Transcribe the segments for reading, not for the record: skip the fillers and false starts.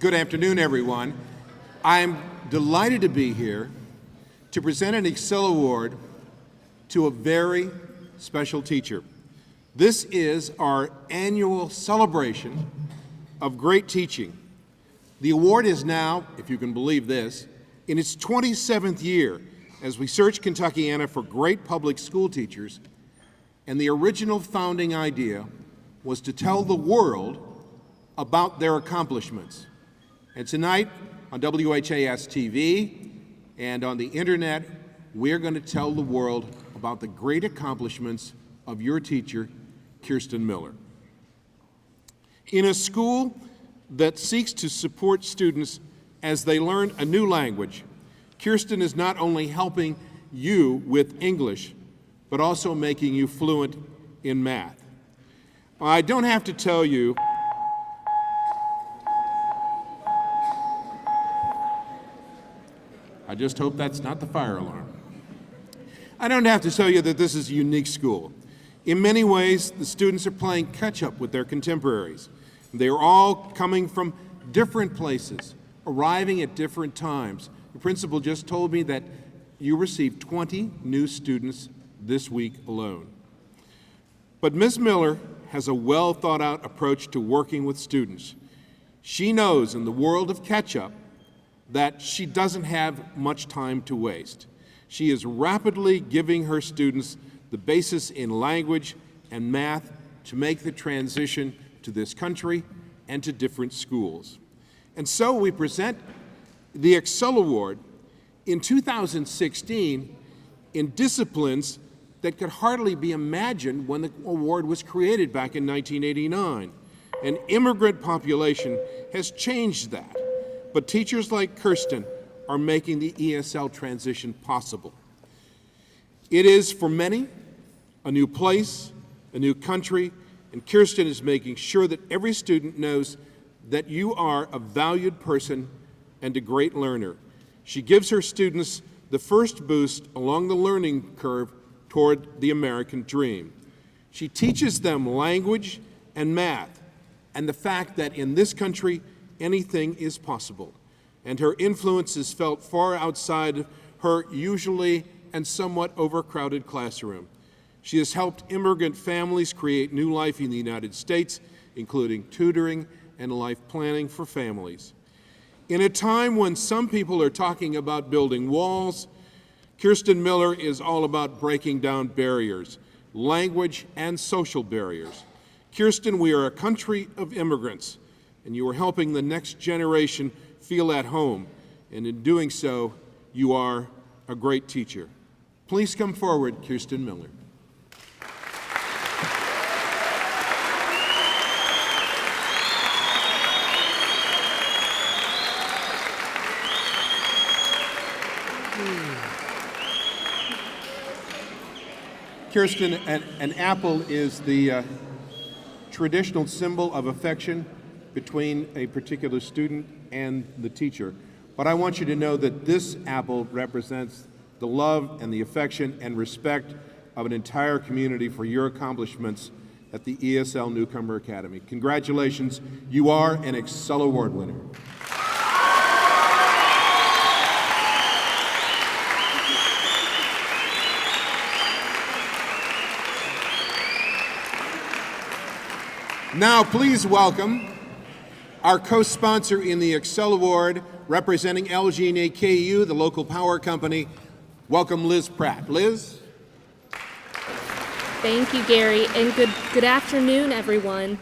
Good afternoon, everyone. I'm delighted to be here to present an ExCEL Award to a very special teacher. This is our annual celebration of great teaching. The award is now, if you can believe this, in its 27th year as we search Kentuckiana for great public school teachers, and the original founding idea was to tell the world about their accomplishments. And tonight on WHAS-TV and on the internet, we're going to tell the world about the great accomplishments of your teacher, Kirsten Miller. In a school that seeks to support students as they learn a new language, Kirsten is not only helping you with English, but also making you fluent in math. I don't have to tell you I just hope that's not the fire alarm. I don't have to tell you that this is a unique school. In many ways, the students are playing catch-up with their contemporaries. They are all coming from different places, arriving at different times. The principal just told me that you received 20 new students this week alone. But Ms. Miller has a well-thought-out approach to working with students. She knows in the world of catch-up that she doesn't have much time to waste. She is rapidly giving her students the basis in language and math to make the transition to this country and to different schools. And so we present the ExCEL Award in 2016 in disciplines that could hardly be imagined when the award was created back in 1989. An immigrant population has changed that. But teachers like Kirsten are making the ESL transition possible. It is, for many, a new place, a new country, and Kirsten is making sure that every student knows that you are a valued person and a great learner. She gives her students the first boost along the learning curve toward the American dream. She teaches them language and math, and the fact that in this country, anything is possible. And her influence is felt far outside her usually and somewhat overcrowded classroom. She has helped immigrant families create new life in the United States, including tutoring and life planning for families. In a time when some people are talking about building walls, Kirsten Miller is all about breaking down barriers, language and social barriers. Kirsten, we are a country of immigrants, and you are helping the next generation feel at home. And in doing so, you are a great teacher. Please come forward, Kirsten Miller. Kirsten, an apple is the traditional symbol of affection between a particular student and the teacher. But I want you to know that this apple represents the love and the affection and respect of an entire community for your accomplishments at the ESL Newcomer Academy. Congratulations, you are an ExCEL Award winner. Now, please welcome our co-sponsor in the ExCEL Award, representing LG&E KU, the local power company. Welcome, Liz Pratt. Liz? Thank you, Gary, and good afternoon, everyone.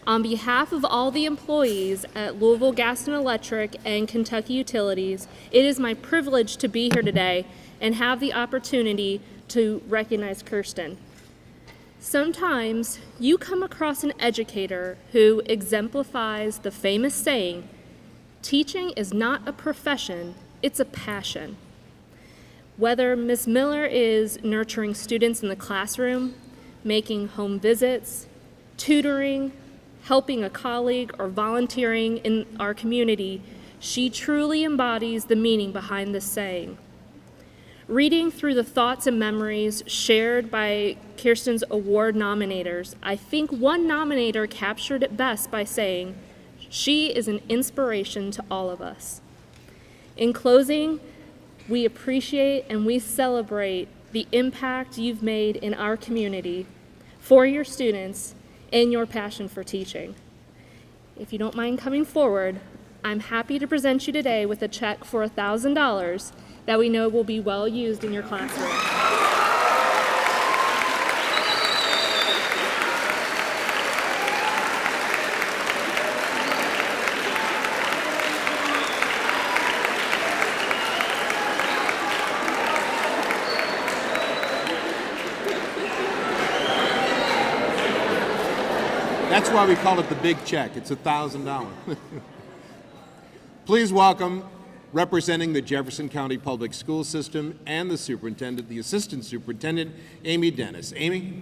On behalf of all the employees at Louisville Gas and Electric and Kentucky Utilities, it is my privilege to be here today and have the opportunity to recognize Kirsten. Sometimes you come across an educator who exemplifies the famous saying, "Teaching is not a profession, it's a passion." Whether Ms. Miller is nurturing students in the classroom, making home visits, tutoring, helping a colleague, or volunteering in our community, she truly embodies the meaning behind this saying. Reading through the thoughts and memories shared by Kirsten's award nominators, I think one nominator captured it best by saying, She is an inspiration to all of us. In closing, we appreciate and we celebrate the impact you've made in our community for your students and your passion for teaching. If you don't mind coming forward, I'm happy to present you today with a check for $1,000 that we know will be well used in your classroom. That's why we call it the big check. It's $1,000. Please welcome, representing the Jefferson County Public School System and the superintendent, the assistant superintendent, Amy Dennis. Amy?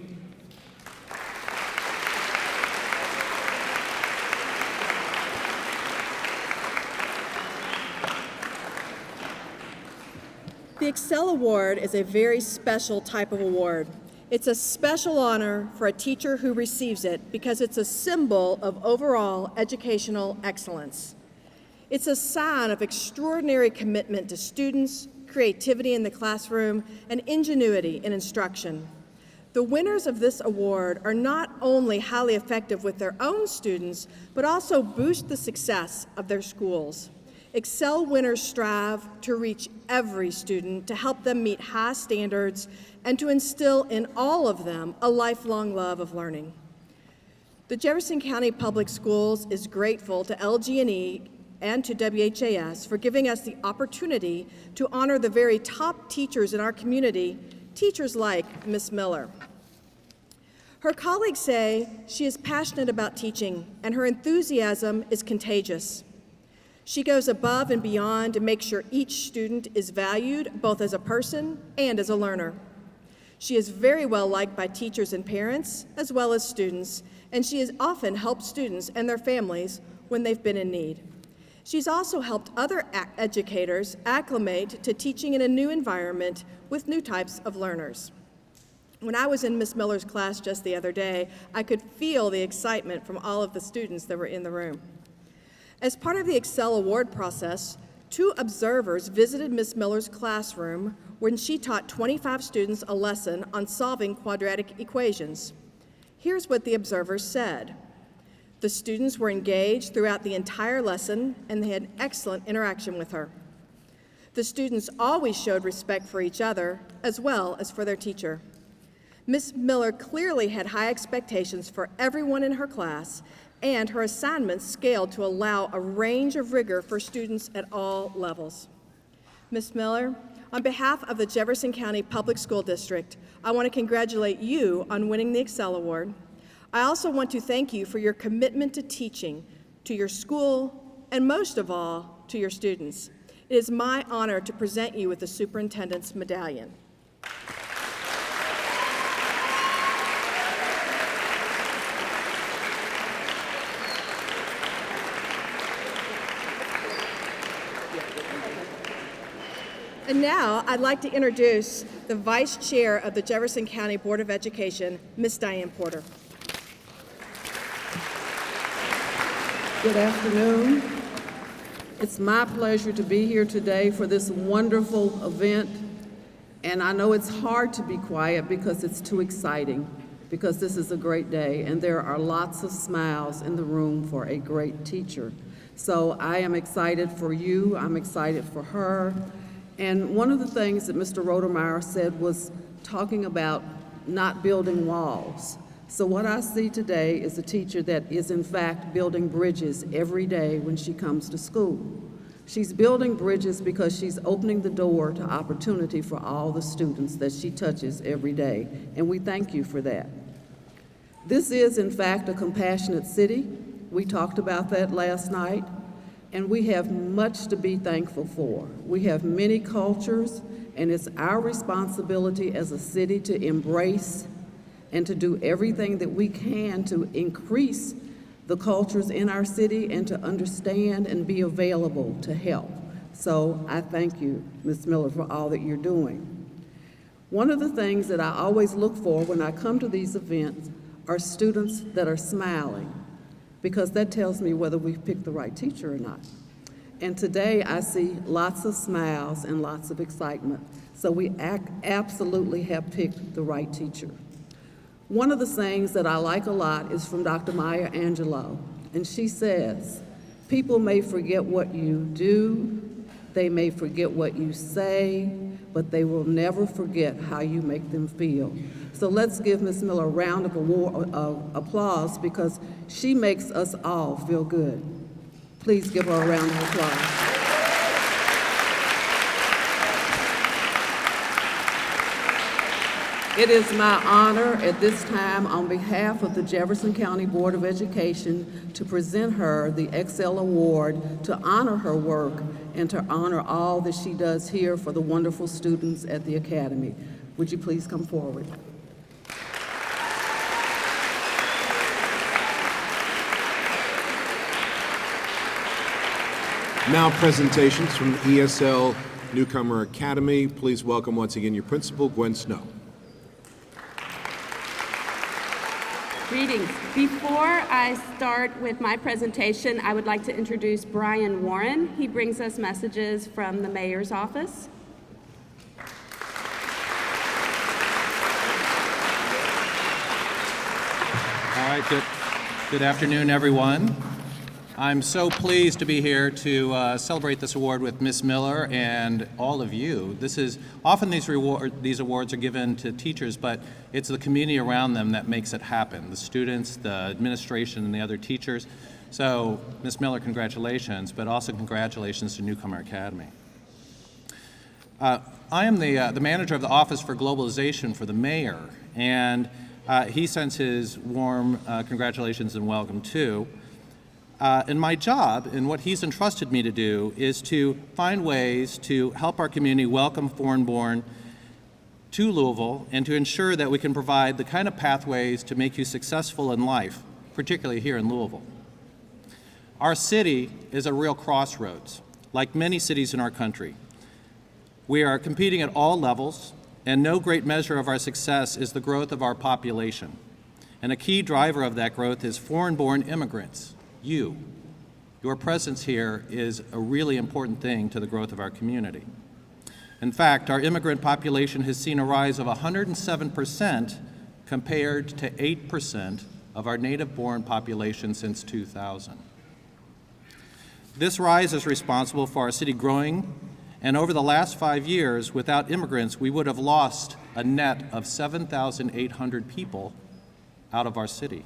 The ExCEL Award is a very special type of award. It's a special honor for a teacher who receives it because it's a symbol of overall educational excellence. It's a sign of extraordinary commitment to students, creativity in the classroom, and ingenuity in instruction. The winners of this award are not only highly effective with their own students, but also boost the success of their schools. ExCEL winners strive to reach every student, to help them meet high standards, and to instill in all of them a lifelong love of learning. The Jefferson County Public Schools is grateful to LG&E and to WHAS for giving us the opportunity to honor the very top teachers in our community, teachers like Ms. Miller. Her colleagues say she is passionate about teaching, and her enthusiasm is contagious. She goes above and beyond to make sure each student is valued both as a person and as a learner. She is very well liked by teachers and parents, as well as students, and she has often helped students and their families when they've been in need. She's also helped other educators acclimate to teaching in a new environment with new types of learners. When I was in Ms. Miller's class just the other day, I could feel the excitement from all of the students that were in the room. As part of the ExCEL award process, 2 observers visited Ms. Miller's classroom when she taught 25 students a lesson on solving quadratic equations. Here's what the observers said. The students were engaged throughout the entire lesson, and they had excellent interaction with her. The students always showed respect for each other, as well as for their teacher. Ms. Miller clearly had high expectations for everyone in her class, and her assignments scaled to allow a range of rigor for students at all levels. Ms. Miller, on behalf of the Jefferson County Public School District, I want to congratulate you on winning the ExCEL Award. I also want to thank you for your commitment to teaching, to your school, and most of all, to your students. It is my honor to present you with the Superintendent's Medallion. And now, I'd like to introduce the Vice Chair of the Jefferson County Board of Education, Ms. Diane Porter. Good afternoon. It's my pleasure to be here today for this wonderful event. And I know it's hard to be quiet because it's too exciting, because this is a great day and there are lots of smiles in the room for a great teacher. So I am excited for you, I'm excited for her. And one of the things that Mr. Rodemeyer said was talking about not building walls. So what I see today is a teacher that is in fact building bridges every day when she comes to school. She's building bridges because she's opening the door to opportunity for all the students that she touches every day, and we thank you for that. This is in fact a compassionate city. We talked about that last night, and we have much to be thankful for. We have many cultures, and it's our responsibility as a city to embrace and to do everything that we can to increase the cultures in our city and to understand and be available to help. So I thank you, Ms. Miller, for all that you're doing. One of the things that I always look for when I come to these events are students that are smiling. because that tells me whether we've picked the right teacher or not. And today I see lots of smiles and lots of excitement. So we absolutely have picked the right teacher. One of the sayings that I like a lot is from Dr. Maya Angelou, and she says, "People may forget what you do, they may forget what you say, but they will never forget how you make them feel." So let's give Ms. Miller a round of applause because she makes us all feel good. Please give her a round of applause. It is my honor at this time on behalf of the Jefferson County Board of Education to present her the ExCEL Award to honor her work and to honor all that she does here for the wonderful students at the Academy. Would you please come forward? Now presentations from the ESL Newcomer Academy. Please welcome once again your principal, Gwen Snow. Greetings. Before I start with my presentation, I would like to introduce Brian Warren. He brings us messages from the mayor's office. All right, good afternoon, everyone. I'm so pleased to be here to celebrate this award with Ms. Miller and all of you. Often these awards are given to teachers, but it's the community around them that makes it happen, the students, the administration, and the other teachers. So, Ms. Miller, congratulations, but also congratulations to Newcomer Academy. I am the manager of the Office for Globalization for the mayor, and he sends his warm congratulations and welcome too. And my job, and what he's entrusted me to do, is to find ways to help our community welcome foreign-born to Louisville and to ensure that we can provide the kind of pathways to make you successful in life, particularly here in Louisville. Our city is a real crossroads, like many cities in our country. We are competing at all levels, and no great measure of our success is the growth of our population. And a key driver of that growth is foreign-born immigrants. Your presence here is a really important thing to the growth of our community. In fact, our immigrant population has seen a rise of 107% compared to 8% of our native-born population since 2000. This rise is responsible for our city growing, and over the last 5 years, without immigrants, we would have lost a net of 7,800 people out of our city.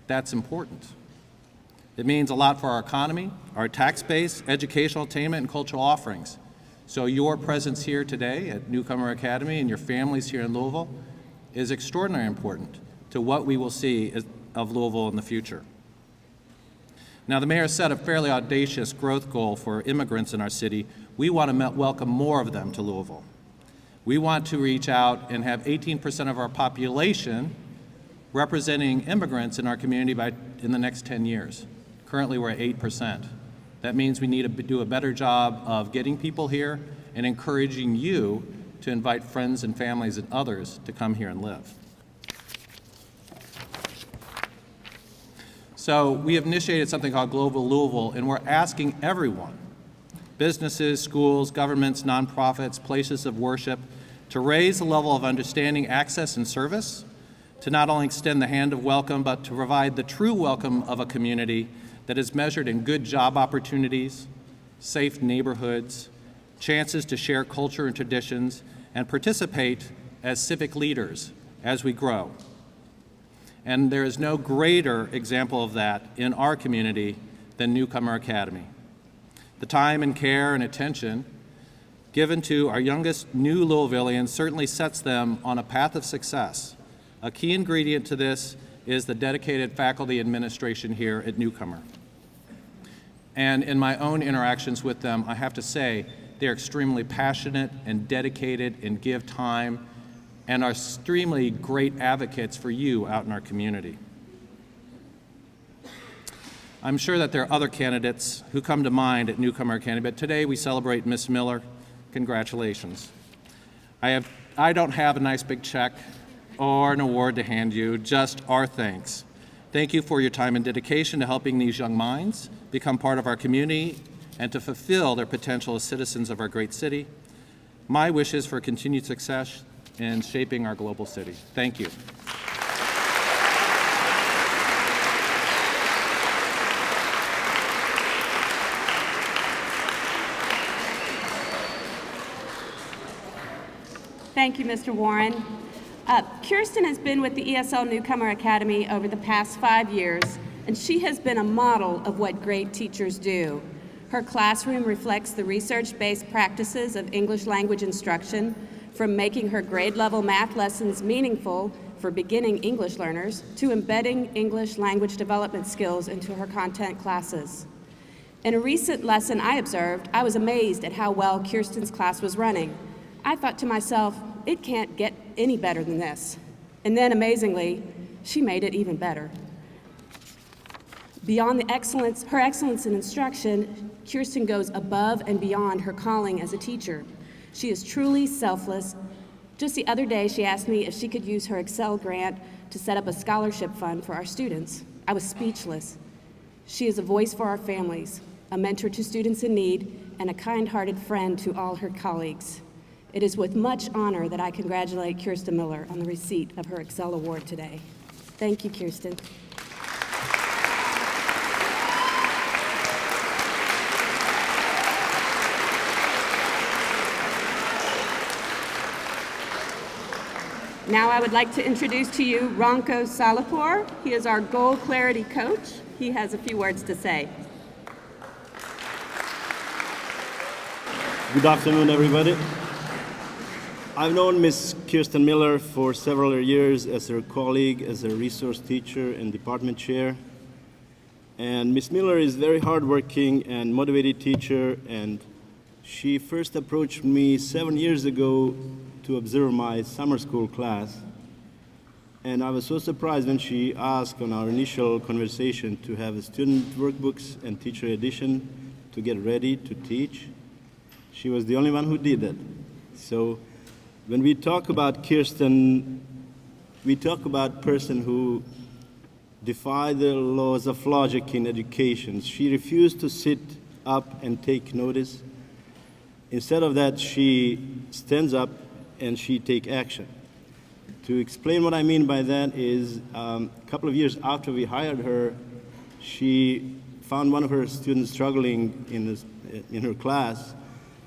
That's important. It means a lot for our economy, our tax base, educational attainment, and cultural offerings. So your presence here today at Newcomer Academy and your families here in Louisville is extraordinarily important to what we will see of Louisville in the future. Now, the mayor set a fairly audacious growth goal for immigrants in our city. We want to welcome more of them to Louisville. We want to reach out and have 18% of our population representing immigrants in our community in the next 10 years. Currently, we're at 8%. That means we need to do a better job of getting people here and encouraging you to invite friends and families and others to come here and live. So we have initiated something called Global Louisville, and we're asking everyone, businesses, schools, governments, nonprofits, places of worship, to raise the level of understanding, access, and service, to not only extend the hand of welcome, but to provide the true welcome of a community that is measured in good job opportunities, safe neighborhoods, chances to share culture and traditions, and participate as civic leaders as we grow. And there is no greater example of that in our community than Newcomer Academy. The time and care and attention given to our youngest new Louisvillians certainly sets them on a path of success. A key ingredient to this is the dedicated faculty administration here at Newcomer. And in my own interactions with them, I have to say they're extremely passionate and dedicated and give time and are extremely great advocates for you out in our community. I'm sure that there are other candidates who come to mind at Newcomer Academy, but today we celebrate Ms. Miller. Congratulations. I don't have a nice big check or an award to hand you, just our thanks. Thank you for your time and dedication to helping these young minds become part of our community and to fulfill their potential as citizens of our great city. My wishes for continued success in shaping our global city. Thank you. Thank you, Mr. Warren. Kirsten has been with the ESL Newcomer Academy over the past 5 years, and she has been a model of what great teachers do. Her classroom reflects the research-based practices of English language instruction, from making her grade-level math lessons meaningful for beginning English learners to embedding English language development skills into her content classes. In a recent lesson I observed, I was amazed at how well Kirsten's class was running. I thought to myself, it can't get any better than this. And then, amazingly, she made it even better. Beyond her excellence in instruction, Kirsten goes above and beyond her calling as a teacher. She is truly selfless. Just the other day, she asked me if she could use her ExCEL grant to set up a scholarship fund for our students. I was speechless. She is a voice for our families, a mentor to students in need, and a kind-hearted friend to all her colleagues. It is with much honor that I congratulate Kirsten Miller on the receipt of her ExCEL Award today. Thank you, Kirsten. Now I would like to introduce to you Ronco Salapur. He is our Goal Clarity coach. He has a few words to say. Good afternoon, everybody. I've known Ms. Kirsten Miller for several years as her colleague, as a resource teacher and department chair. And Ms. Miller is a very hardworking and motivated teacher, and she first approached me 7 years ago to observe my summer school class. And I was so surprised when she asked on our initial conversation to have student workbooks and teacher edition to get ready to teach. She was the only one who did that. So when we talk about Kirsten, we talk about a person who defied the laws of logic in education. She refused to sit up and take notice. Instead of that, she stands up and she takes action. To explain what I mean by that is a couple of years after we hired her, she found one of her students struggling in her class.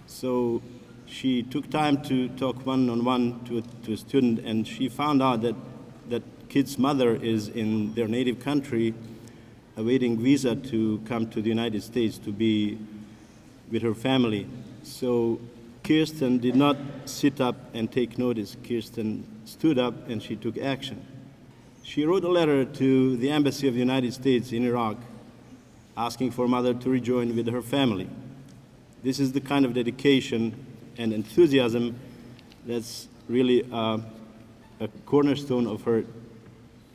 So she took time to talk one-on-one to a student, and she found out that that kid's mother is in their native country awaiting visa to come to the United States to be with her family. So Kirsten did not sit up and take notice. Kirsten stood up and she took action. She wrote a letter to the Embassy of the United States in Iraq asking for mother to rejoin with her family. This is the kind of dedication and enthusiasm that's really a cornerstone of her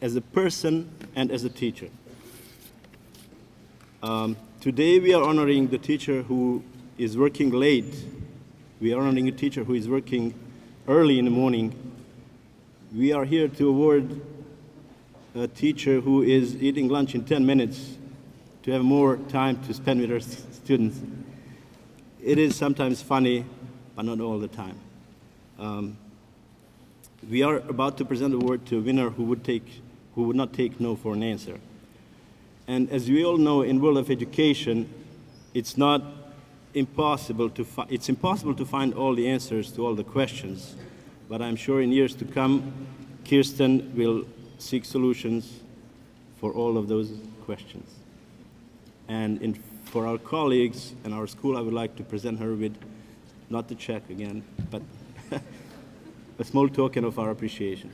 as a person and as a teacher. Today we are honoring the teacher who is working late. We are honoring a teacher who is working early in the morning. We are here to award a teacher who is eating lunch in 10 minutes to have more time to spend with her students. It is sometimes funny, but not all the time. We are about to present the award to a winner who would not take no for an answer. And as we all know, in world of education, it's impossible to find all the answers to all the questions. But I'm sure in years to come, Kirsten will seek solutions for all of those questions. And for our colleagues and our school, I would like to present her with, not the check again, but a small token of our appreciation.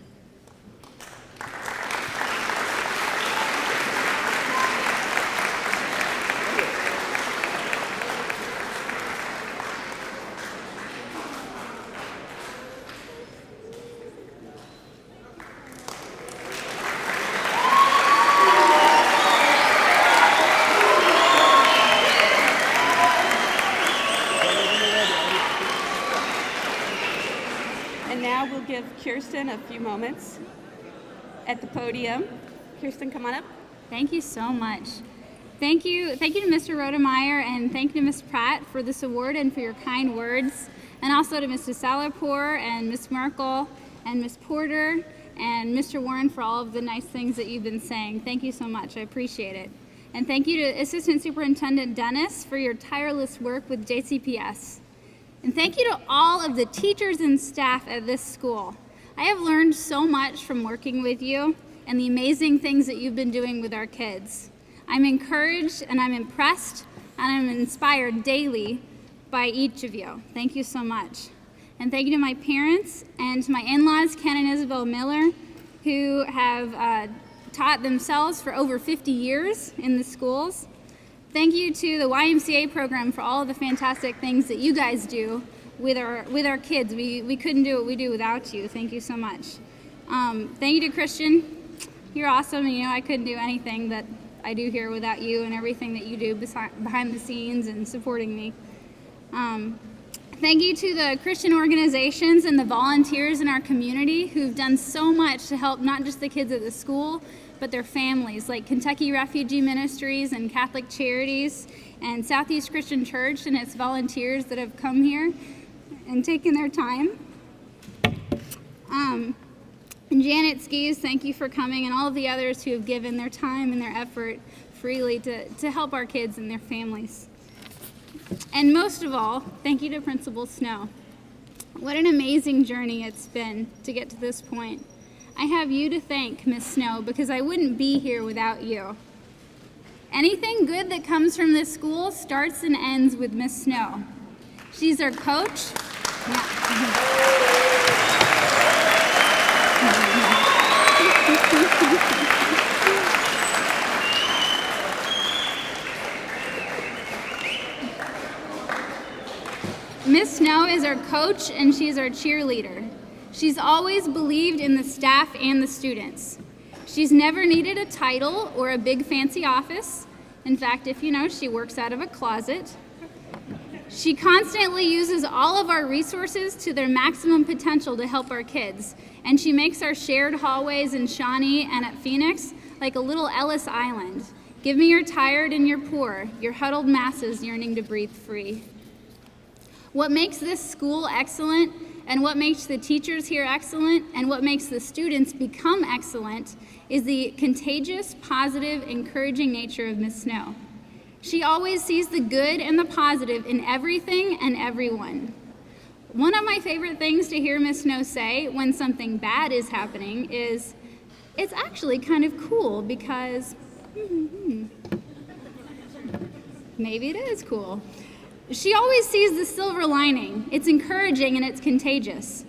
And now we'll give Kirsten a few moments at the podium. Kirsten, come on up. Thank you so much. Thank you to Mr. Rodemeyer, and thank you to Ms. Pratt for this award and for your kind words, and also to Mr. Salapour and Ms. Merkel and Ms. Porter and Mr. Warren for all of the nice things that you've been saying. Thank you so much. I appreciate it. And thank you to Assistant Superintendent Dennis for your tireless work with JCPS. And thank you to all of the teachers and staff at this school. I have learned so much from working with you and the amazing things that you've been doing with our kids. I'm encouraged and I'm impressed and I'm inspired daily by each of you. Thank you so much. And thank you to my parents and to my in-laws, Ken and Isabel Miller, who have taught themselves for over 50 years in the schools. Thank you to the YMCA program for all of the fantastic things that you guys do with our kids. We couldn't do what we do without you. Thank you so much. Thank you to Christian. You're awesome. You know, I couldn't do anything that I do here without you and everything that you do behind the scenes and supporting me. Thank you to the Christian organizations and the volunteers in our community who've done so much to help not just the kids at the school, but their families, like Kentucky Refugee Ministries and Catholic Charities and Southeast Christian Church and its volunteers that have come here and taken their time. And Janet Skis, thank you for coming, and all of the others who have given their time and their effort freely to help our kids and their families. And most of all, thank you to Principal Snow. What an amazing journey it's been to get to this point. I have you to thank, Miss Snow, because I wouldn't be here without you. Anything good that comes from this school starts and ends with Miss Snow. She's our coach. Miss Snow is our coach and she's our cheerleader. She's always believed in the staff and the students. She's never needed a title or a big fancy office. In fact, if you know, she works out of a closet. She constantly uses all of our resources to their maximum potential to help our kids. And she makes our shared hallways in Shawnee and at Phoenix like a little Ellis Island. Give me your tired and your poor, your huddled masses yearning to breathe free. What makes this school excellent, and what makes the teachers here excellent, and what makes the students become excellent is the contagious, positive, encouraging nature of Miss Snow. She always sees the good and the positive in everything and everyone. One of my favorite things to hear Miss Snow say when something bad is happening is, it's actually kind of cool because, maybe it is cool. She always sees the silver lining. It's encouraging and it's contagious.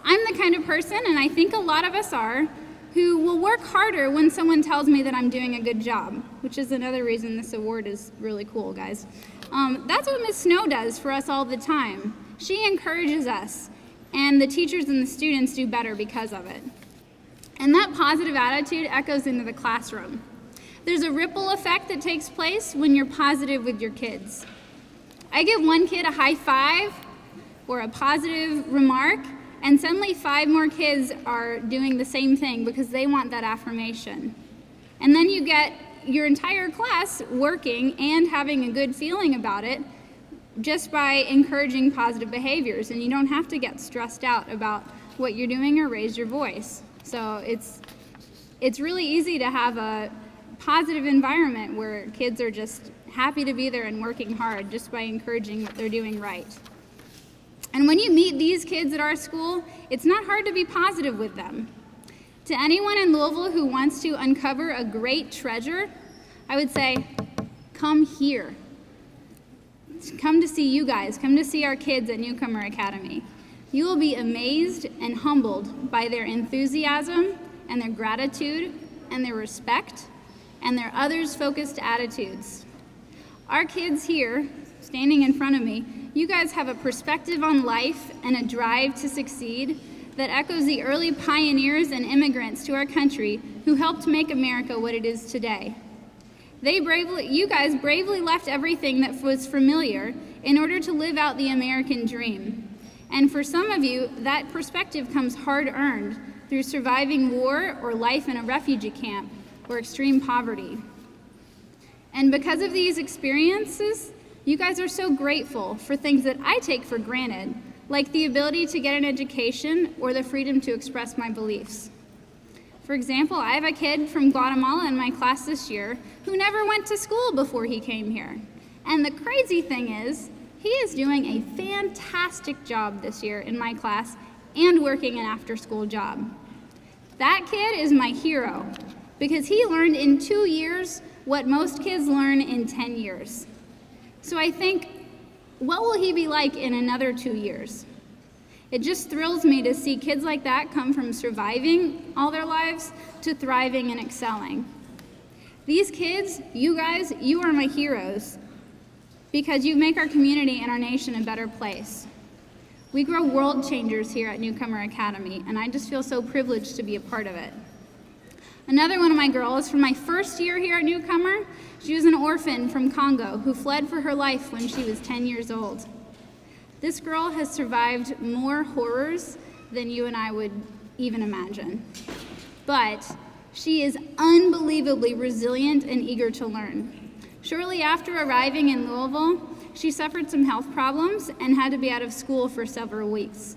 I'm the kind of person, and I think a lot of us are, who will work harder when someone tells me that I'm doing a good job, which is another reason this award is really cool, guys. That's what Miss Snow does for us all the time. She encourages us, and the teachers and the students do better because of it. And that positive attitude echoes into the classroom. There's a ripple effect that takes place when you're positive with your kids. I give one kid a high five or a positive remark, and suddenly 5 more kids are doing the same thing because they want that affirmation. And then you get your entire class working and having a good feeling about it just by encouraging positive behaviors, and you don't have to get stressed out about what you're doing or raise your voice. So it's really easy to have a positive environment where kids are just happy to be there and working hard just by encouraging what they're doing right. And when you meet these kids at our school, it's not hard to be positive with them. To anyone in Louisville who wants to uncover a great treasure, I would say, come here. Come to see you guys. Come to see our kids at Newcomer Academy. You will be amazed and humbled by their enthusiasm and their gratitude and their respect and their others-focused attitudes. Our kids here, standing in front of me, you guys have a perspective on life and a drive to succeed that echoes the early pioneers and immigrants to our country who helped make America what it is today. You guys bravely left everything that was familiar in order to live out the American dream. And for some of you, that perspective comes hard-earned through surviving war or life in a refugee camp, or extreme poverty. And because of these experiences, you guys are so grateful for things that I take for granted, like the ability to get an education or the freedom to express my beliefs. For example, I have a kid from Guatemala in my class this year who never went to school before he came here. And the crazy thing is, he is doing a fantastic job this year in my class and working an after-school job. That kid is my hero because he learned in 2 years what most kids learn in 10 years. So I think, what will he be like in another 2 years? It just thrills me to see kids like that come from surviving all their lives to thriving and excelling. These kids, you guys, you are my heroes because you make our community and our nation a better place. We grow world changers here at Newcomer Academy, and I just feel so privileged to be a part of it. Another one of my girls from my first year here at Newcomer, she was an orphan from Congo who fled for her life when she was 10 years old. This girl has survived more horrors than you and I would even imagine. But she is unbelievably resilient and eager to learn. Shortly after arriving in Louisville, she suffered some health problems and had to be out of school for several weeks.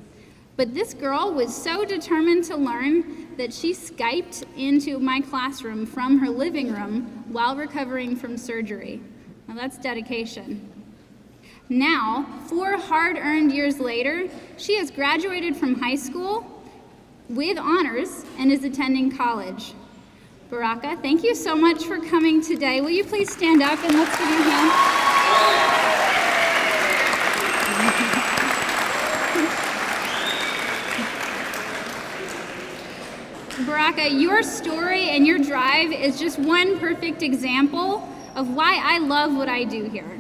But this girl was so determined to learn that she Skyped into my classroom from her living room while recovering from surgery. Now that's dedication. Now, 4 hard-earned years later, she has graduated from high school with honors and is attending college. Baraka, thank you so much for coming today. Will you please stand up and let's give you a hand? Baraka, your story and your drive is just one perfect example of why I love what I do here.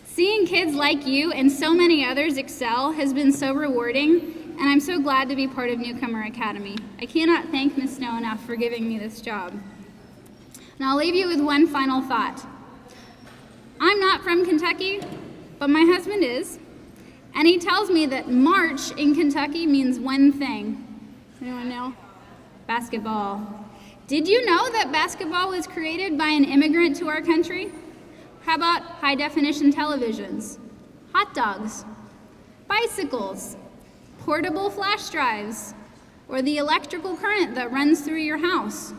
Seeing kids like you and so many others excel has been so rewarding, and I'm so glad to be part of Newcomer Academy. I cannot thank Ms. Snow enough for giving me this job. And I'll leave you with one final thought. I'm not from Kentucky, but my husband is, and he tells me that March in Kentucky means one thing. Does anyone know? Basketball. Did you know that basketball was created by an immigrant to our country? How about high-definition televisions, hot dogs, bicycles, portable flash drives, or the electrical current that runs through your house?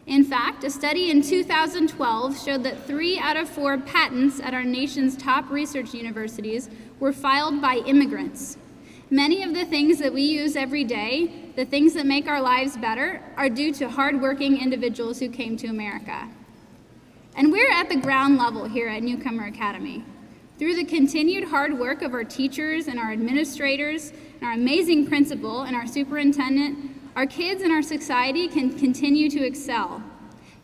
In fact, a study in 2012 showed that 3 out of 4 patents at our nation's top research universities were filed by immigrants. Many of the things that we use every day, the things that make our lives better, are due to hardworking individuals who came to America. And we're at the ground level here at Newcomer Academy. Through the continued hard work of our teachers and our administrators, and our amazing principal and our superintendent, our kids and our society can continue to excel.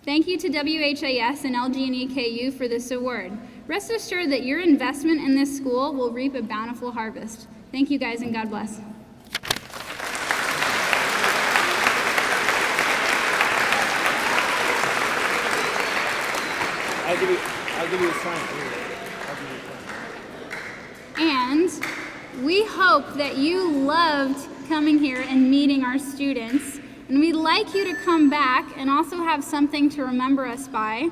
Thank you to WHAS and LG&E KU for this award. Rest assured that your investment in this school will reap a bountiful harvest. Thank you guys, and God bless. I'll give you a sign. And we hope that you loved coming here and meeting our students. And we'd like you to come back and also have something to remember us by.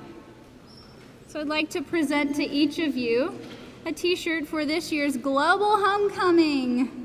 So I'd like to present to each of you a t-shirt for this year's Global Homecoming.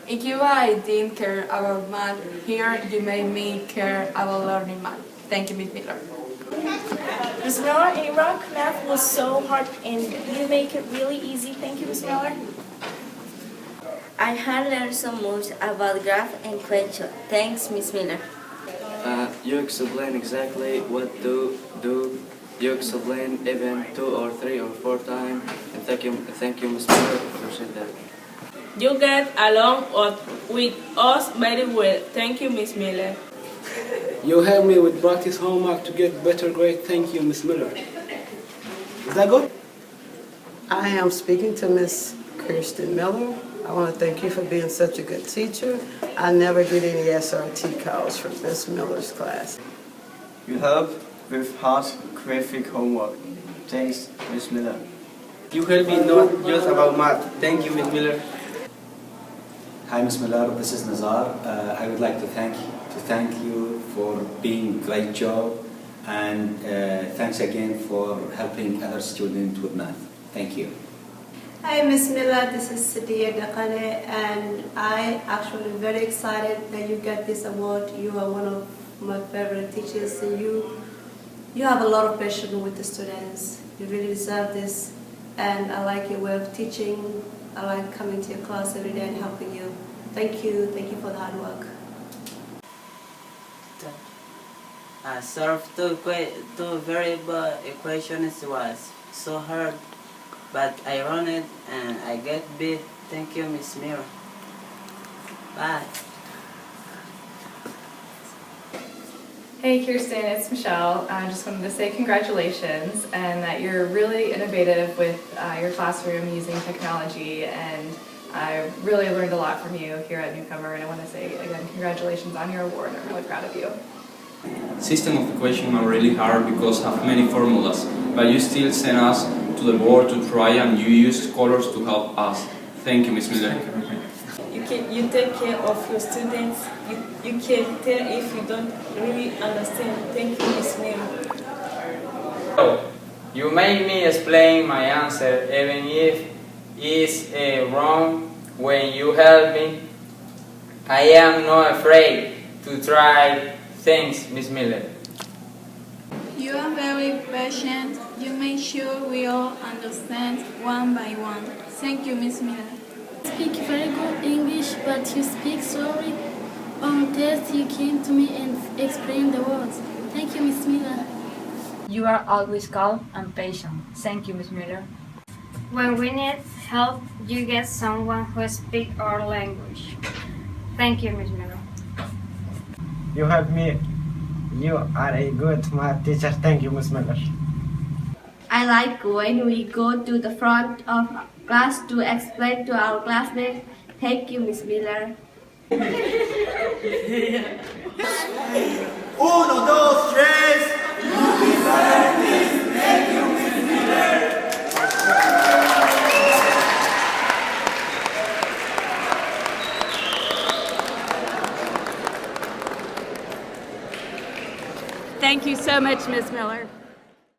In Cuba, I didn't care about math. Here, you made me care about learning math. Thank you, Ms. Miller. Ms. Miller, in Iraq, math was so hard, and you make it really easy. Thank you, Ms. Miller. I had learned so much about graph and question. Thanks, Ms. Miller. You explain exactly what to do. You explain even 2 or 3 or 4 times. And thank you, Ms. Miller, for saying that. You get along with us very well. Thank you, Miss Miller. You help me with practice homework to get better grade. Thank you, Miss Miller. Is that good? I am speaking to Miss Kirsten Miller. I want to thank you for being such a good teacher. I never get any SRT calls from Miss Miller's class. You help with hard graphic homework. Thanks, Miss Miller. You help me not just about math. Thank you, Miss Miller. Hi, Miss Miller. This is Nazar. I would like to thank you for being great job, and thanks again for helping other students with math. Thank you. Hi, Miss Miller. This is Sadia Dakane, and I actually very excited that you get this award. You are one of my favorite teachers, and you have a lot of passion with the students. You really deserve this, and I like your way of teaching. I like coming to your class every day and helping you. Thank you for the hard work. Solve two variable equations was so hard, but I run it and I get beat. Thank you, Miss Miller. Bye. Hey Kirsten, it's Michelle. I just wanted to say congratulations and that you're really innovative with your classroom using technology, and I really learned a lot from you here at Newcomer, and I want to say again congratulations on your award. I'm really proud of you. System of equations are really hard because have many formulas, but you still send us to the board to try, and you use colors to help us. Thank you, Ms. Miller. You take care of your students. You can tell if you don't really understand. Thank you, Miss Miller. You make me explain my answer even if it's wrong. When you help me, I am not afraid to try. Thanks, Miss Miller. You are very patient. You make sure we all understand one by one. Thank you, Miss Miller. Speak very good English, but you speak slowly. On test, you came to me and explained the words. Thank you, Miss Miller. You are always calm and patient. Thank you, Miss Miller. When we need help, you get someone who speaks our language. Thank you, Miss Miller. You help me. You are a good math teacher. Thank you, Miss Miller. I like when we go to the front of class to explain to our classmates. Thank you, Miss Miller. Uno, dos, tres. Thank you, Miss Miller. Thank you so much, Ms. Miller.